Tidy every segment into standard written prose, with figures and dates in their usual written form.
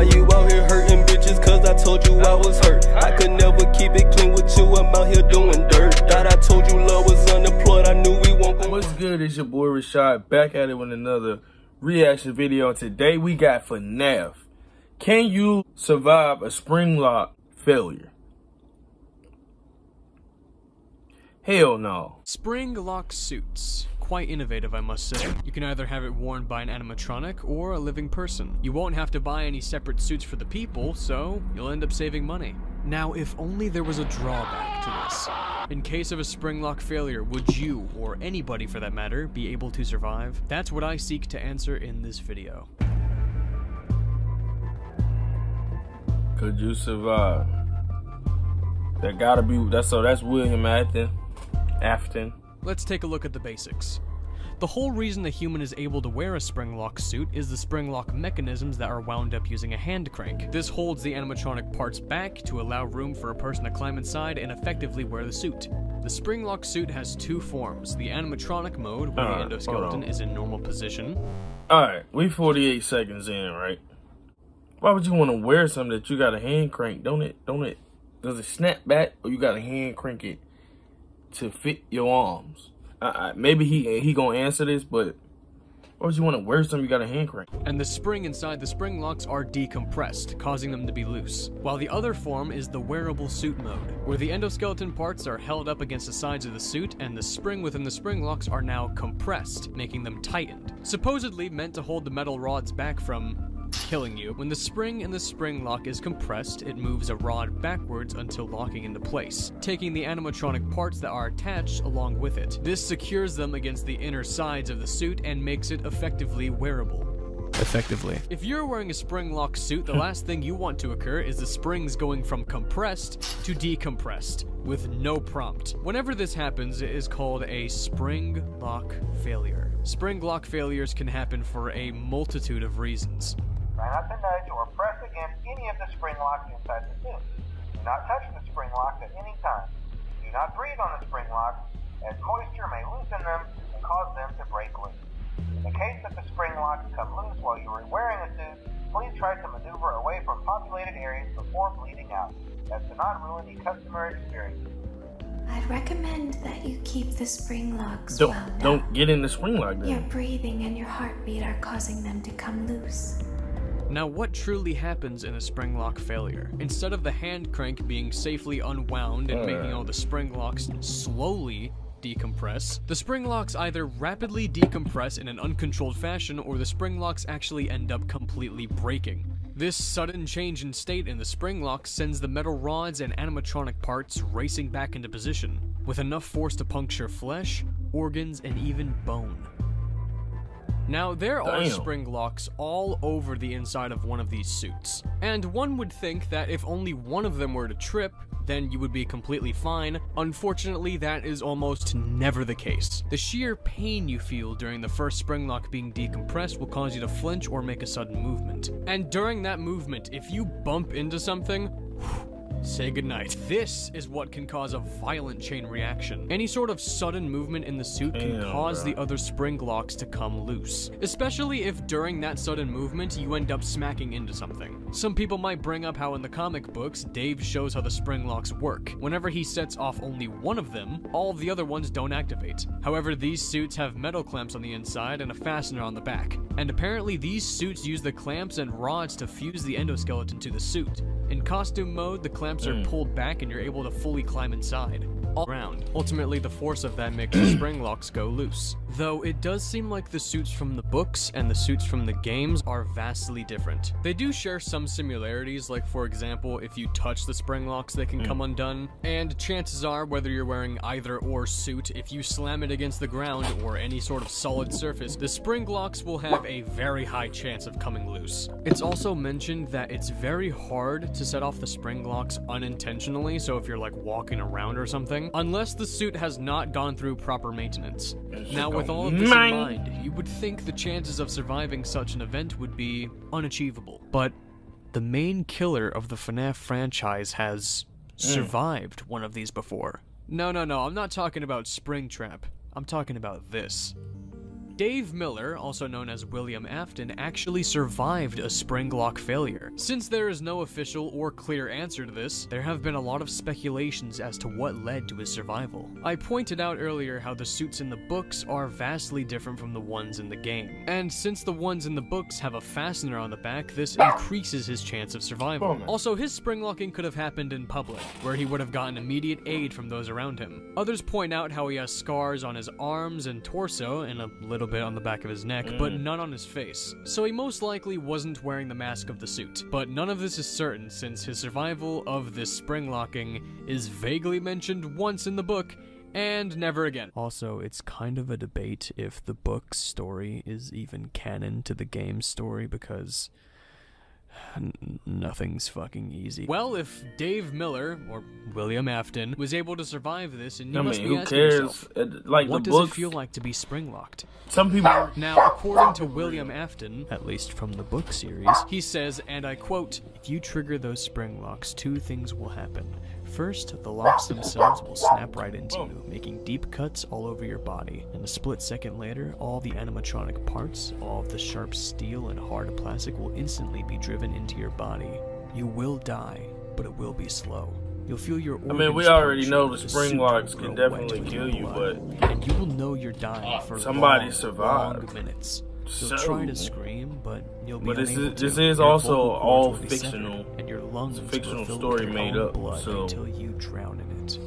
Why you out here hurting bitches? Cause I told you I was hurt. I could never keep it clean with you, I'm out here doing dirt. Thought I told you love was unemployed, I knew we won't go. What's good? It's your boy Rashad, back at it with another reaction video. Today we got FNAF. Can you survive a Springlock failure? Hell no. Springlock suits. Quite innovative, I must say. You can either have it worn by an animatronic or a living person. You won't have to buy any separate suits for the people, so you'll end up saving money. Now, if only there was a drawback to this. In case of a Springlock failure, would you, or anybody for that matter, be able to survive? That's what I seek to answer in this video. Could you survive? That gotta be, that's William Afton. Let's take a look at the basics. The whole reason a human is able to wear a Springlock suit is the Springlock mechanisms that are wound up using a hand crank. This holds the animatronic parts back to allow room for a person to climb inside and effectively wear the suit. The Springlock suit has two forms, the animatronic mode, where the endoskeleton is in normal position. Alright, we 48 seconds in, right? Why would you want to wear something that you got a hand crank? Does it snap back, or you got to hand crank it to fit your arms? Maybe he gonna answer this, but why would you want to wear something you got a hand crank? And the spring inside the Springlocks are decompressed, causing them to be loose. While the other form is the wearable suit mode, where the endoskeleton parts are held up against the sides of the suit, and the spring within the Springlocks are now compressed, making them tightened. Supposedly meant to hold the metal rods back from killing you. When the spring in the Springlock is compressed, it moves a rod backwards until locking into place, taking the animatronic parts that are attached along with it. This secures them against the inner sides of the suit and makes it effectively wearable. If you're wearing a Springlock suit, the last thing you want to occur is the springs going from compressed to decompressed with no prompt. Whenever this happens, it is called a Springlock failure. Springlock failures can happen for a multitude of reasons. Try not to nudge or press against any of the Springlocks inside the suit. Do not touch the Springlocks at any time. Do not breathe on the Springlocks, as moisture may loosen them and cause them to break loose. In the case that the Springlocks come loose while you are wearing a suit, please try to maneuver away from populated areas before bleeding out, as to not ruin the customer experience. I'd recommend that you keep the Springlocks wound up. Don't get in the Springlock then. Your breathing and your heartbeat are causing them to come loose. Now, what truly happens in a Springlock failure? Instead of the hand crank being safely unwound and making all the Springlocks slowly decompress, the Springlocks either rapidly decompress in an uncontrolled fashion, or the Springlocks actually end up completely breaking. This sudden change in state in the Springlock sends the metal rods and animatronic parts racing back into position, with enough force to puncture flesh, organs, and even bone. Now, there are Springlocks all over the inside of one of these suits, and one would think that if only one of them were to trip, then you would be completely fine. Unfortunately, that is almost never the case. The sheer pain you feel during the first Springlock being decompressed will cause you to flinch or make a sudden movement. And during that movement, if you bump into something, say goodnight. This is what can cause a violent chain reaction. Any sort of sudden movement in the suit can cause the other Springlocks to come loose, especially if during that sudden movement you end up smacking into something. Some people might bring up how in the comic books, Dave shows how the Springlocks work. Whenever he sets off only one of them, all of the other ones don't activate. However, these suits have metal clamps on the inside and a fastener on the back, and apparently these suits use the clamps and rods to fuse the endoskeleton to the suit. In costume mode, the clamps are pulled back and you're able to fully climb inside, all around. Ultimately, the force of that makes the Springlocks go loose. Though it does seem like the suits from the books and the suits from the games are vastly different. They do share some similarities, like for example, if you touch the Springlocks, they can come undone. And chances are, whether you're wearing either or suit, if you slam it against the ground or any sort of solid surface, the Springlocks will have a very high chance of coming loose. It's also mentioned that it's very hard to set off the Springlocks unintentionally, so if you're like walking around or something, unless the suit has not gone through proper maintenance. Now, with all of this in mind, you would think the chances of surviving such an event would be unachievable. But the main killer of the FNAF franchise has survived one of these before. No, I'm not talking about Springtrap. I'm talking about this. Dave Miller, also known as William Afton, actually survived a Springlock failure. Since there is no official or clear answer to this, there have been a lot of speculations as to what led to his survival. I pointed out earlier how the suits in the books are vastly different from the ones in the game. And since the ones in the books have a fastener on the back, this increases his chance of survival. Also, his springlocking could have happened in public, where he would have gotten immediate aid from those around him. Others point out how he has scars on his arms and torso, and a little bit on the back of his neck, but none on his face. So he most likely wasn't wearing the mask of the suit. But none of this is certain, since his survival of this springlocking is vaguely mentioned once in the book, and never again. Also, it's kind of a debate if the book's story is even canon to the game's story, because nothing's fucking easy. Well, if Dave Miller, or William Afton, was able to survive this, and you must be asking yourself, like, what does it feel like to be springlocked? Some people... Now, according to William Afton, at least from the book series, he says, and I quote, "If you trigger those spring locks, two things will happen. First, the locks themselves will snap right into you, making deep cuts all over your body. And a split second later, all the animatronic parts, all of the sharp steel and hard plastic will instantly be driven into your body. You will die, but it will be slow. You'll feel your organs we already know the spring locks can definitely kill you, but... And you will know you're dying for somebody survived. long minutes. You'll try to scream, but you'll be unable to. This is also all fictional. And your lungs it's a fictional will story made up, so until you drown in it.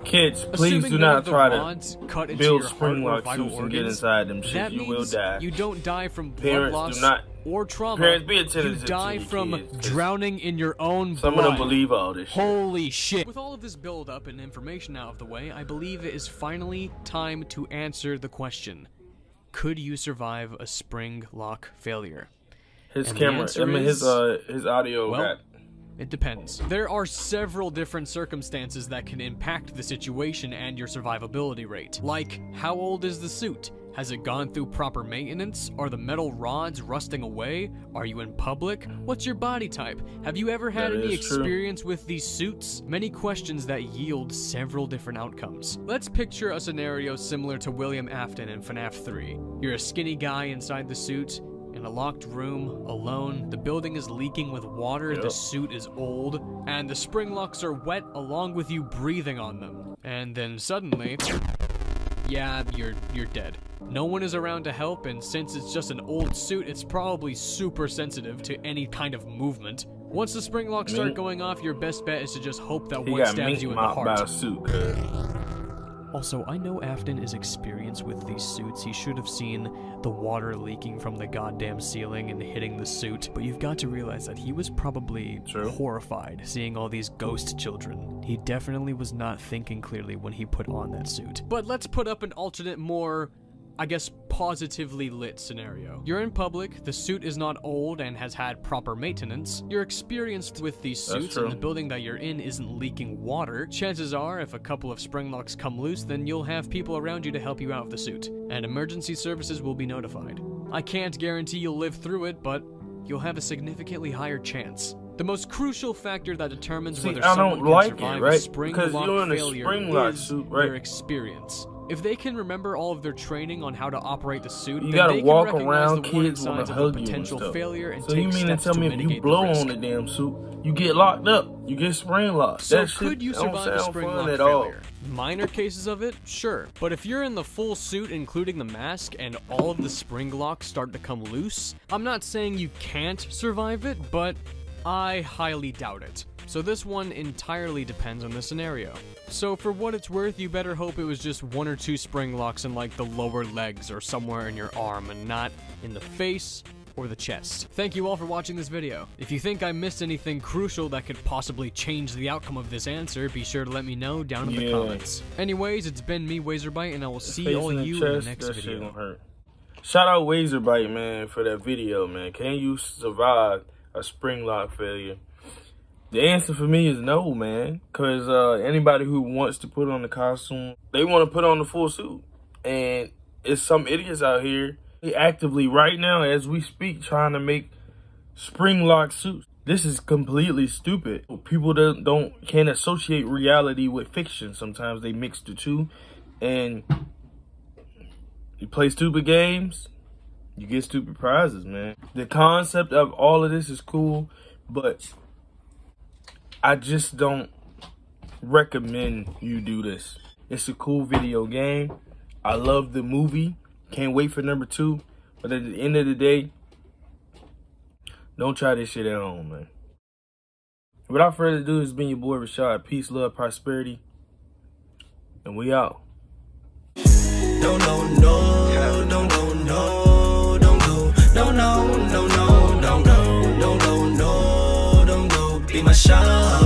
Kids, please do not try to build springlock suits and get inside them shit. You will die. You don't die from blood loss or trauma. Parents, be attentive. You die from drowning in your own blood. Some of them believe all this shit. Holy shit. With all of this build up and information out of the way, I believe it is finally time to answer the question. Could you survive a spring lock failure? His camera, his audio got... It depends. There are several different circumstances that can impact the situation and your survivability rate. Like, how old is the suit? Has it gone through proper maintenance? Are the metal rods rusting away? Are you in public? What's your body type? Have you ever had any experience with these suits? Many questions that yield several different outcomes. Let's picture a scenario similar to William Afton in FNAF 3. You're a skinny guy inside the suit, in a locked room, alone. The building is leaking with water, the suit is old, and the spring locks are wet along with you breathing on them. And then suddenly, yeah, you're dead. No one is around to help, and since it's just an old suit, it's probably super sensitive to any kind of movement. Once the spring locks start going off, your best bet is to just hope that one stabs you in the heart. By a suit, Also, I know Afton is experienced with these suits. He should have seen the water leaking from the goddamn ceiling and hitting the suit. But you've got to realize that he was probably horrified seeing all these ghost children. He definitely was not thinking clearly when he put on that suit. But let's put up an alternate, more, I guess, positively lit scenario. You're in public, the suit is not old and has had proper maintenance. You're experienced with these suits and the building that you're in isn't leaking water. Chances are, if a couple of spring locks come loose, then you'll have people around you to help you out of the suit. And emergency services will be notified. I can't guarantee you'll live through it, but you'll have a significantly higher chance. The most crucial factor that determines whether someone can survive a spring lock failure is their experience. If they can remember all of their training on how to operate the suit, then they can recognize the warning signs of a potential failure and take steps to mitigate the risk. So you mean to tell me if you blow on the damn suit, you get locked up, you get spring locked? So could you survive a spring lock failure? Minor cases of it? Sure. But if you're in the full suit, including the mask, and all of the spring locks start to come loose, I'm not saying you can't survive it, but I highly doubt it. So this one entirely depends on the scenario. So for what it's worth, you better hope it was just 1 or 2 spring locks in like the lower legs or somewhere in your arm and not in the face or the chest. Thank you all for watching this video. If you think I missed anything crucial that could possibly change the outcome of this answer, be sure to let me know down in the comments. Anyways, it's been me, Wazerbite, and I will see all you in the next video. Shout out Wazerbite, man, for that video, man. Can you survive a spring lock failure? The answer for me is no, man, because anybody who wants to put on the costume, they want to put on the full suit. And it's some idiots out here actively right now as we speak trying to make spring lock suits. This is completely stupid. People can't associate reality with fiction. Sometimes they mix the two. And You play stupid games, you get stupid prizes, man. The concept of all of this is cool, but I just don't recommend you do this. It's a cool video game. I love the movie. Can't wait for number 2. But at the end of the day, don't try this shit at home, man. Without further ado, it's been your boy Rashad. Peace, love, prosperity. And we out. No, no, no, no, no, no, don't go. No, no, no, no, don't go. No, no, no, don't go. Be my shot.